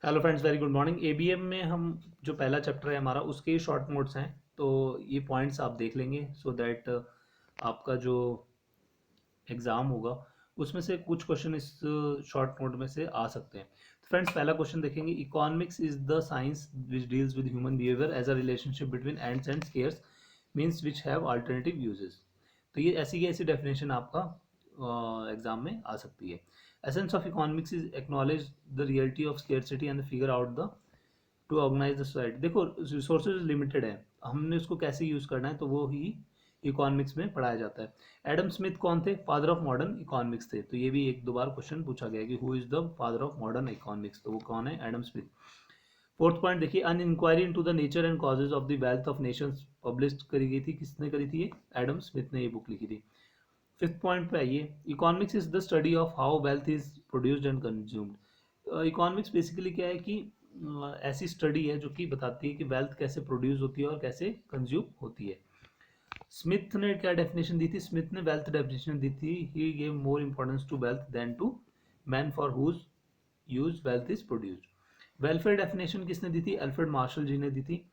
Hello friends, very good morning. ABM में हम जो पहला चैप्टर है हमारा उसके शॉर्ट नोट्स हैं, तो ये पॉइंट्स आप देख लेंगे सो दैट आपका जो एग्ज़ाम होगा उसमें से कुछ क्वेश्चन इस शॉर्ट नोट में से आ सकते हैं। तो फ्रेंड्स, पहला क्वेश्चन देखेंगे, economics is the science which deals with human behaviour as a relationship between ends and scarce means which have alternative uses. तो ये ऐसी की ऐसी डेफिनेशन आपका एग्जाम में आ सकती है। Essence of economics is acknowledge the reality of scarcity and figure out the to organise the society. देखो, रिसोर्सेज लिमिटेड है, हमने उसको कैसे यूज करना है तो वो ही इकोनॉमिक्स में पढ़ाया जाता है। एडम स्मिथ कौन थे? फादर ऑफ मॉडर्न इकोनॉमिक्स थे। तो ये भी एक दो बार क्वेश्चन पूछा गया कि who is the father of modern economics, तो वो कौन है? Adam Smith. फोर्थ पॉइंट देखिए, An Inquiry into the Nature and Causes of the Wealth of Nations publish करी गई थी। किसने करी थी? ये एडम स्मिथ ने ये बुक लिखी थी। फिफ्थ पॉइंट पे आइए, economics is the study of how wealth is produced and consumed. Economics basically क्या है कि ऐसी स्टडी है जो कि बताती है कि वेल्थ कैसे प्रोड्यूस होती है और कैसे कंज्यूम होती है। स्मिथ ने क्या डेफिनेशन दी थी? स्मिथ ने वेल्थ डेफिनेशन दी थी, he gave more importance to wealth than to man for whose use wealth is produced. Welfare definition किसने दी थी? अल्फ्रेड मार्शल जी ने दी थी।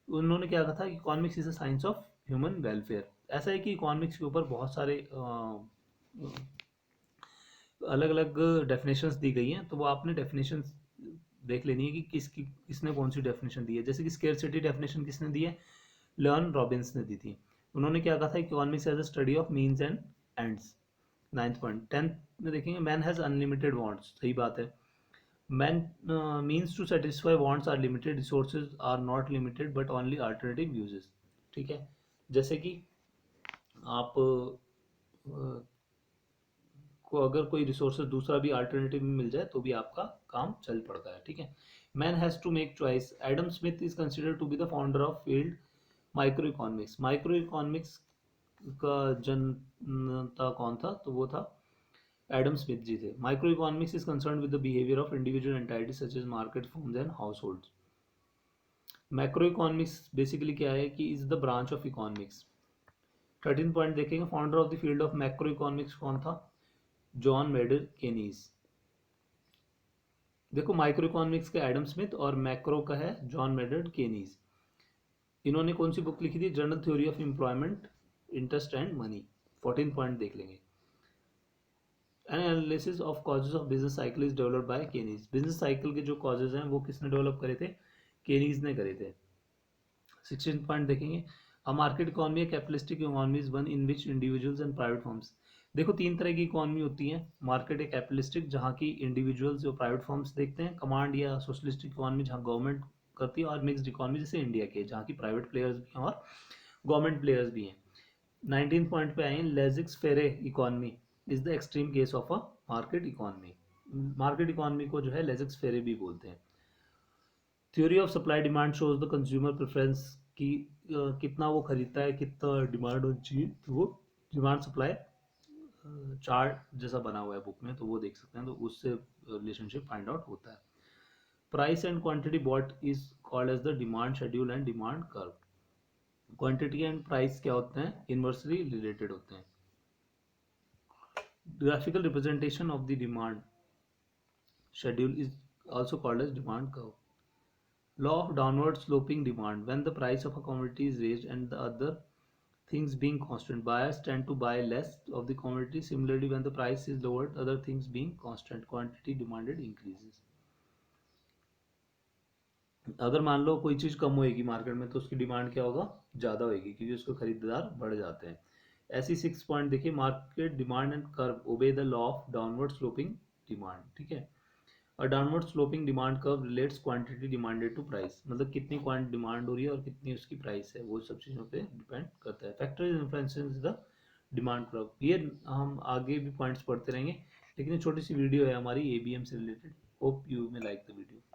उन्होंने क्या कहा था? Economics is a science of human welfare. ऐसा है कि इकोनॉमिक्स के ऊपर बहुत सारे अलग अलग डेफिनेशंस दी गई हैं, तो वो आपने डेफिनेशंस देख लेनी है कि किसने कौन सी डेफिनेशन दी है। जैसे कि स्केर्सिटी डेफिनेशन किसने दी है? लर्न रॉबिन्स ने दी थी। उन्होंने क्या कहा था? Economics as a study of means and ends. Ninth point. Tenth में देखेंगे, मैन हैज अनलिमिटेड वांट्स। सही बात है। Man means to satisfy wants are limited, resources are not limited but only alternative uses. ठीक है। जैसे कि आप को अगर कोई रिसोर्सेज दूसरा भी अल्टरनेटिव में मिल जाए तो भी आपका काम चल पड़ता है। ठीक है। Man has to make choice. Adam Smith is considered to be the founder of field micro economics. Micro economics का जनता कौन था? तो वो था एडम स्मिथ जी थे। Micro economics is concern with the behaviour of individual entities such as market firms and household. Macro economics basically क्या है कि is the branch of economics. 13 point देखेंगे, founder of the field of macro economics कौन था? John मेडर Keynes. देखो, micro economics का Adam Smith और मैक्रो का है जॉन मेडर केनीज। इन्होंने कौन सी बुक लिखी थी? General theory of employment, interest and money. 14 point देख लेंगे, N analysis of causes of business cycle is developed by Kaynes. Business cycle के जो कॉजेज हैं वो किसने डेवलप करे थे? केनीज ने करे थे। 16 पॉइंट देखेंगे, a market economy, A capitalistic economy is one in which individuals and private firms. देखो, तीन तरह की इकोनॉमी होती है। मार्केट एक कैपिटलिस्टिक, जहाँ की इंडिविजुअल्स और प्राइवेट फर्म्स देखते हैं कमांड, या सोशलिस्टिक इकोनॉमी जहाँ गवर्नमेंट करती है, और मिक्सड इकोनॉमी जैसे इंडिया के, जहाँ की प्राइवेट प्लेयर्स भी हैं और गवर्नमेंट प्लेयर्स भी हैं। 19 पॉइंट पे आए, लेजिक्स फेरे economy is the extreme case of a market economy. Market economy को जो है लेजिक्स फेरे भी बोलते हैं। Theory of supply demand shows the consumer preference की कितना वो खरीदता है, कितना डिमांड होनी चाहिए, तो वो डिमांड सप्लाई चार्ट जैसा बना हुआ है बुक में, तो वो देख सकते हैं, तो उससे रिलेशनशिप फाइंड आउट होता है। Price and quantity bought is called as the demand schedule and demand curve. Quantity and price क्या होते हैं? इनवर्सली रिलेटेड होते हैं। Graphical representation of the demand schedule is also called as demand curve. Law of downward sloping demand. When the price of a commodity is raised and the other things being constant, buyers tend to buy less of the commodity. Similarly, when the price is lowered, other things being constant, quantity demanded increases. अगर मान लो कोई चीज़ कम होएगी market में तो उसकी demand क्या होगा? ज़्यादा होएगी, क्योंकि उसको खरीदार बढ़ जाते हैं। ऐसी 6 पॉइंट देखिए, market demand and curve obey the law of downward sloping demand. ठीक है। और downward sloping demand curve relates quantity demanded to price, मतलब कितनी क्वांट डिमांड हो रही है और कितनी उसकी प्राइस है, वो सब चीज़ों पे डिपेंड करता है। Factor influencing the demand curve. ये हम आगे भी पॉइंट्स पढ़ते रहेंगे, लेकिन छोटी सी वीडियो है हमारी एबीएम से related. Hope you may like the video.